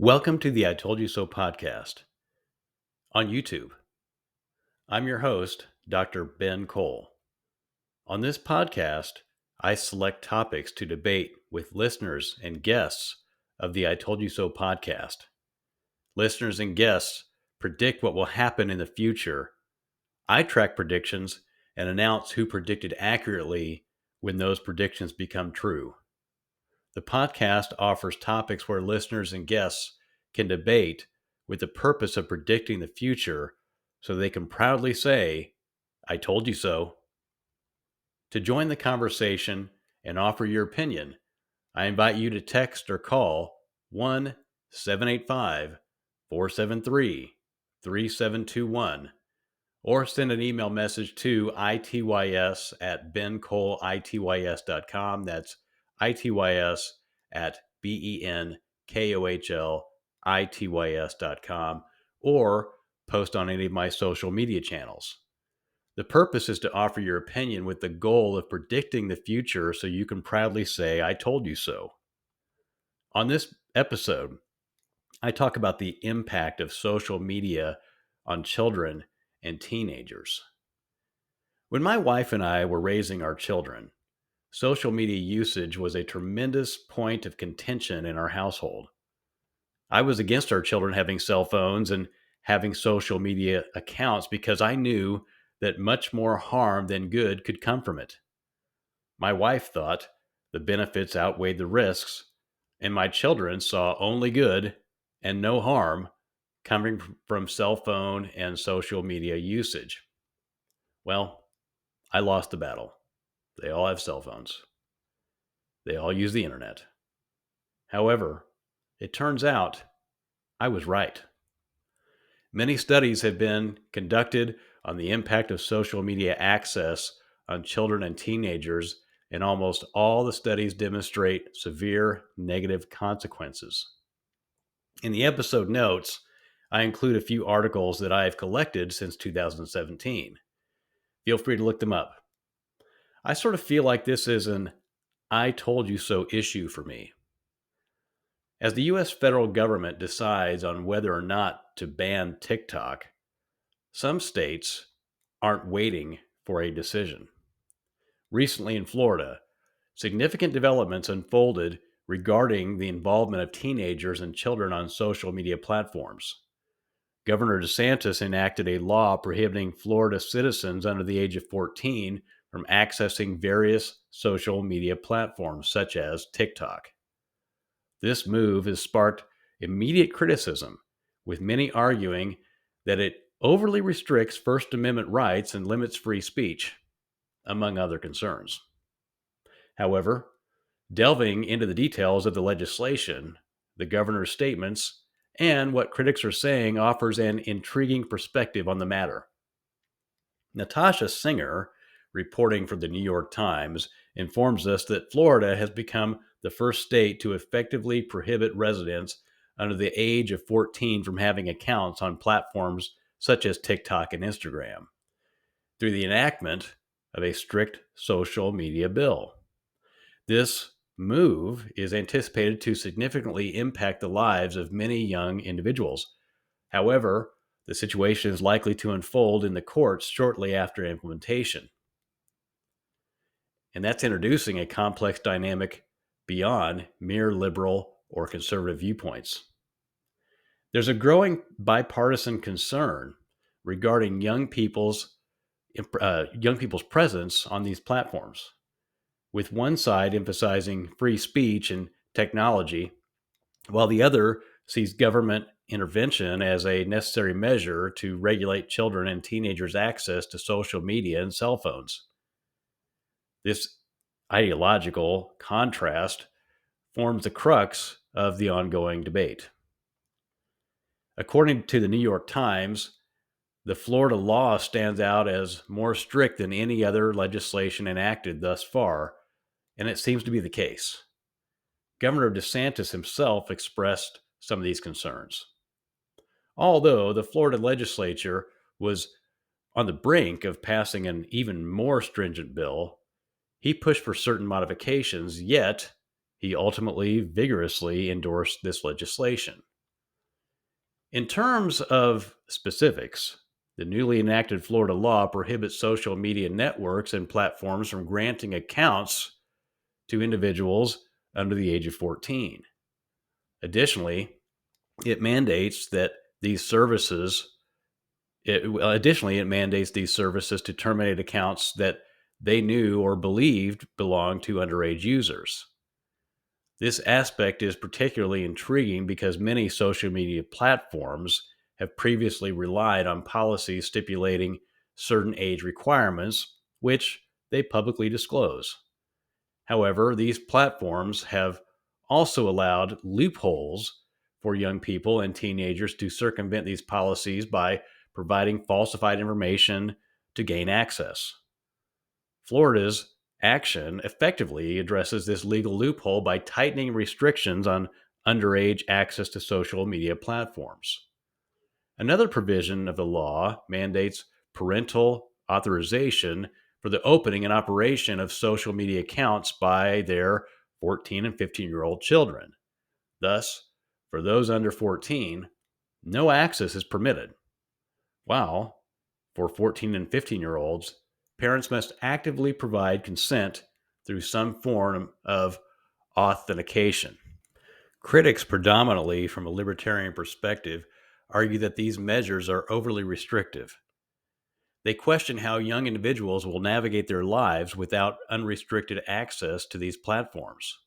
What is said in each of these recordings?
Welcome to the I Told You So podcast on YouTube. I'm your host, Dr. Ben Kohl. On this podcast, I select topics to debate with listeners and guests of the I Told You So podcast. Listeners and guests predict what will happen in the future. I track predictions and announce who predicted accurately when those predictions become true. The podcast offers topics where listeners and guests can debate with the purpose of predicting the future so they can proudly say, I told you so. To join the conversation and offer your opinion, I invite you to text or call 1-785-473-3721 or send an email message to ITYS at BenKohlITYS.com. That's ITYS at BenKohlITYS.com, or post on any of my social media channels. The purpose is to offer your opinion with the goal of predicting the future so you can proudly say, I told you so. On this episode, I talk about the impact of social media on children and teenagers. When my wife and I were raising our children, social media usage was a tremendous point of contention in our household. I was against our children having cell phones and having social media accounts because I knew that much more harm than good could come from it. My wife thought the benefits outweighed the risks, and my children saw only good and no harm coming from cell phone and social media usage. Well, I lost the battle. They all have cell phones. They all use the internet. However, it turns out I was right. Many studies have been conducted on the impact of social media access on children and teenagers, and almost all the studies demonstrate severe negative consequences. In the episode notes, I include a few articles that I have collected since 2017. Feel free to look them up. I sort of feel like this is an I told you so issue for me. As the US federal government decides on whether or not to ban TikTok, some states aren't waiting for a decision. Recently in Florida, significant developments unfolded regarding the involvement of teenagers and children on social media platforms. Governor DeSantis enacted a law prohibiting Florida citizens under the age of 14 from accessing various social media platforms such as TikTok. This move has sparked immediate criticism, with many arguing that it overly restricts First Amendment rights and limits free speech, among other concerns. However, delving into the details of the legislation, the governor's statements, and what critics are saying offers an intriguing perspective on the matter. Natasha Singer, reporting for the New York Times, informs us that Florida has become the first state to effectively prohibit residents under the age of 14 from having accounts on platforms such as TikTok and Instagram, through the enactment of a strict social media bill. This move is anticipated to significantly impact the lives of many young individuals. However, the situation is likely to unfold in the courts shortly after implementation. And that's introducing a complex dynamic beyond mere liberal or conservative viewpoints. There's a growing bipartisan concern regarding young people's presence on these platforms, with one side emphasizing free speech and technology, while the other sees government intervention as a necessary measure to regulate children and teenagers' access to social media and cell phones. This ideological contrast forms the crux of the ongoing debate. According to the New York Times, the Florida law stands out as more strict than any other legislation enacted thus far, and it seems to be the case. Governor DeSantis himself expressed some of these concerns. Although the Florida legislature was on the brink of passing an even more stringent bill, he pushed for certain modifications, yet he ultimately vigorously endorsed this legislation. In terms of specifics, the newly enacted Florida law prohibits social media networks and platforms from granting accounts to individuals under the age of 14. Additionally, it mandates that these services it mandates these services to terminate accounts that they knew or believed belonged to underage users. This aspect is particularly intriguing because many social media platforms have previously relied on policies stipulating certain age requirements, which they publicly disclose. However, these platforms have also allowed loopholes for young people and teenagers to circumvent these policies by providing falsified information to gain access. Florida's action effectively addresses this legal loophole by tightening restrictions on underage access to social media platforms. Another provision of the law mandates parental authorization for the opening and operation of social media accounts by their 14 and 15-year-old children. Thus, for those under 14, no access is permitted. While for 14 and 15-year-olds, parents must actively provide consent through some form of authentication. Critics, predominantly from a libertarian perspective, argue that these measures are overly restrictive. They question how young individuals will navigate their lives without unrestricted access to these platforms.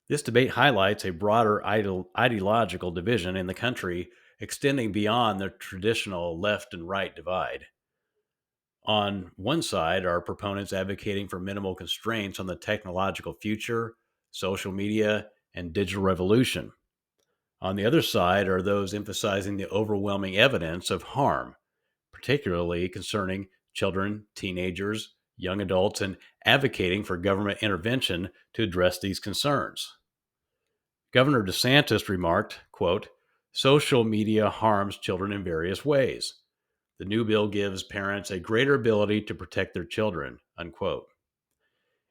This debate highlights a broader ideological division in the country, extending beyond the traditional left and right divide. On one side are proponents advocating for minimal constraints on the technological future, social media, and digital revolution. On the other side are those emphasizing the overwhelming evidence of harm, particularly concerning children, teenagers, young adults, and advocating for government intervention to address these concerns. Governor DeSantis remarked, quote, "Social media harms children in various ways. The new bill gives parents a greater ability to protect their children," unquote.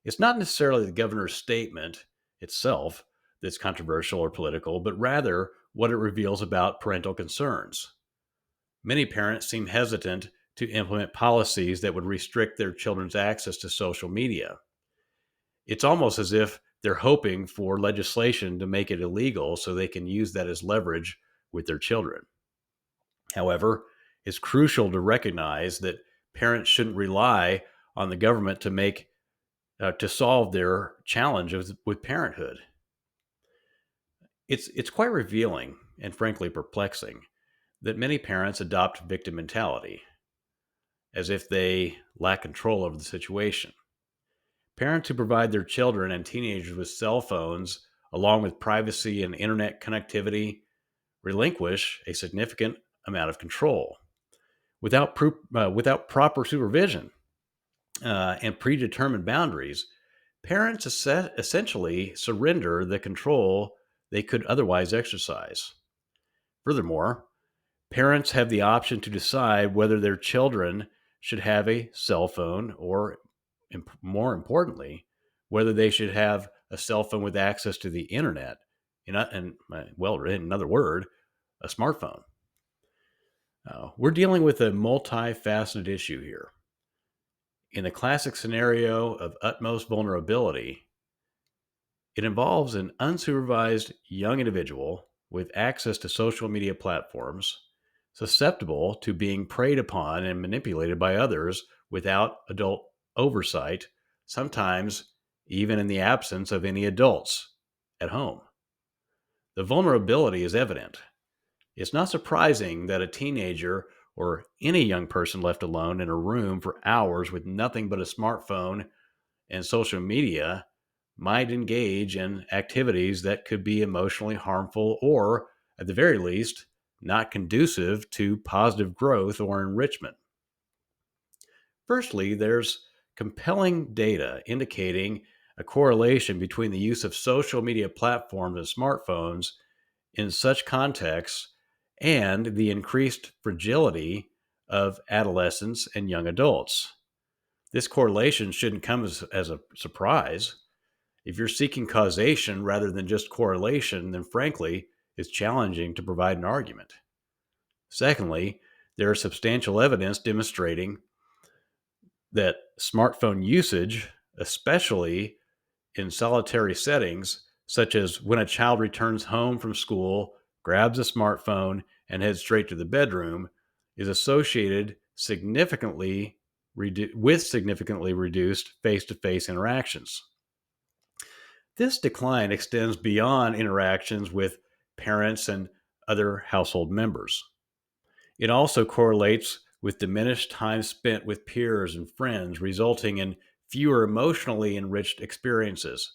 It's not necessarily the governor's statement itself that's controversial or political, but rather what it reveals about parental concerns. Many parents seem hesitant to implement policies that would restrict their children's access to social media. It's almost as if they're hoping for legislation to make it illegal so they can use that as leverage with their children. However, it's crucial to recognize that parents shouldn't rely on the government to solve their challenges with parenthood. It's quite revealing and frankly perplexing that many parents adopt victim mentality, as if they lack control over the situation. Parents who provide their children and teenagers with cell phones, along with privacy and internet connectivity, relinquish a significant amount of control. Without proper supervision and predetermined boundaries, parents essentially surrender the control they could otherwise exercise. Furthermore, parents have the option to decide whether their children should have a cell phone or, more importantly, whether they should have a cell phone with access to the internet, in another word, a smartphone. We're dealing with a multifaceted issue here. In the classic scenario of utmost vulnerability, it involves an unsupervised young individual with access to social media platforms, susceptible to being preyed upon and manipulated by others without adult oversight, sometimes even in the absence of any adults at home. The vulnerability is evident. It's not surprising that a teenager or any young person left alone in a room for hours with nothing but a smartphone and social media might engage in activities that could be emotionally harmful or, at the very least, not conducive to positive growth or enrichment. Firstly, there's compelling data indicating a correlation between the use of social media platforms and smartphones in such contexts and the increased fragility of adolescents and young adults. This correlation shouldn't come as a surprise. If you're seeking causation rather than just correlation, then frankly, it's challenging to provide an argument. Secondly, there is substantial evidence demonstrating that smartphone usage, especially in solitary settings, such as when a child returns home from school, grabs a smartphone, and heads straight to the bedroom, is associated with significantly reduced face to face interactions. This decline extends beyond interactions with parents and other household members. It also correlates with diminished time spent with peers and friends, resulting in fewer emotionally enriched experiences.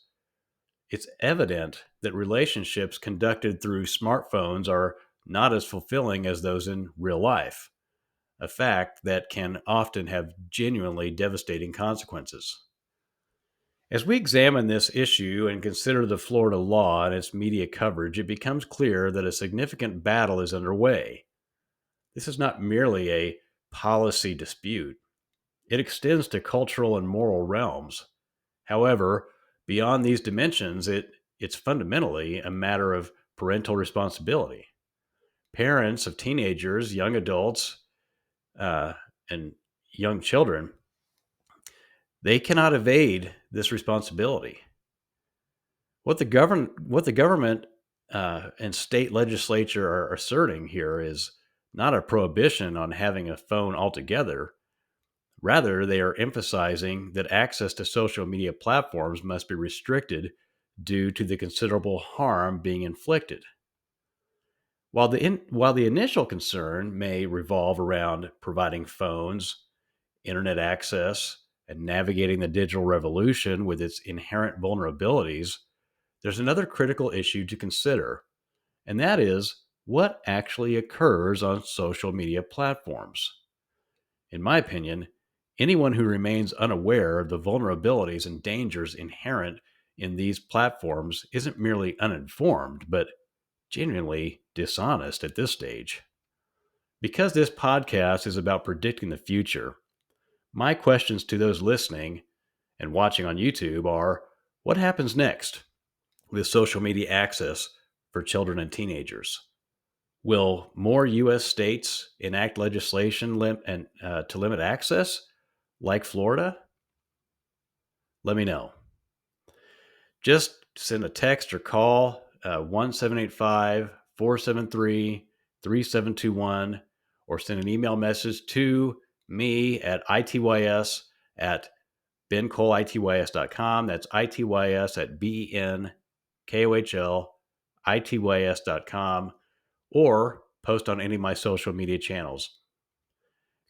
It's evident that relationships conducted through smartphones are not as fulfilling as those in real life, a fact that can often have genuinely devastating consequences. As we examine this issue and consider the Florida law and its media coverage, it becomes clear that a significant battle is underway. This is not merely a policy dispute, it extends to cultural and moral realms. However, beyond these dimensions, it's fundamentally a matter of parental responsibility. Parents of teenagers, young adults, uh, and young children, they cannot evade this responsibility. What the government and state legislature are asserting here is not a prohibition on having a phone altogether. Rather, they are emphasizing that access to social media platforms must be restricted due to the considerable harm being inflicted. While the initial concern may revolve around providing phones, internet access, and navigating the digital revolution with its inherent vulnerabilities, there's another critical issue to consider, and that is what actually occurs on social media platforms. In my opinion, anyone who remains unaware of the vulnerabilities and dangers inherent in these platforms isn't merely uninformed, but genuinely dishonest at this stage. Because this podcast is about predicting the future, my questions to those listening and watching on YouTube are: what happens next with social media access for children and teenagers? Will more U.S. states enact legislation to limit access, like Florida? Let me know. Just send a text or call 1785 or send an email message to me at ITYS at BenKohlITYS.com. That's ITYS at BenKohlITYS.com, or post on any of my social media channels.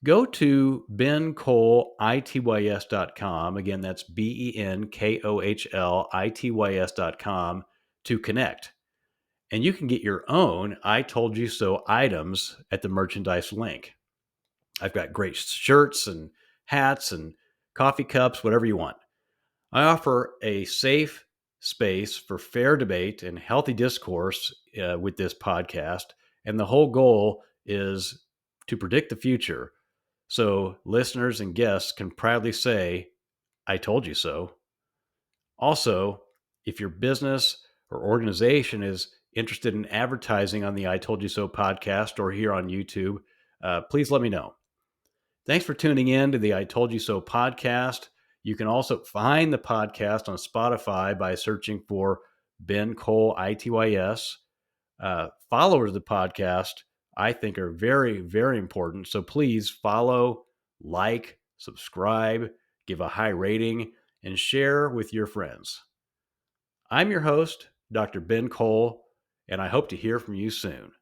Go to BenKohlITYS.com. Again, that's BenKohlITYS.com to connect. And you can get your own I Told You So items at the merchandise link. I've got great shirts and hats and coffee cups, whatever you want. I offer a safe space for fair debate and healthy discourse with this podcast. And the whole goal is to predict the future, so listeners and guests can proudly say, I told you so. Also, if your business or organization is interested in advertising on the I Told You So podcast or here on YouTube, please let me know. Thanks for tuning in to the I Told You So podcast. You can also find the podcast on Spotify by searching for BenKohlITYS. Followers of the podcast, I think, are very, very important. So please follow, like, subscribe, give a high rating, and share with your friends. I'm your host, Dr. Ben Kohl, and I hope to hear from you soon.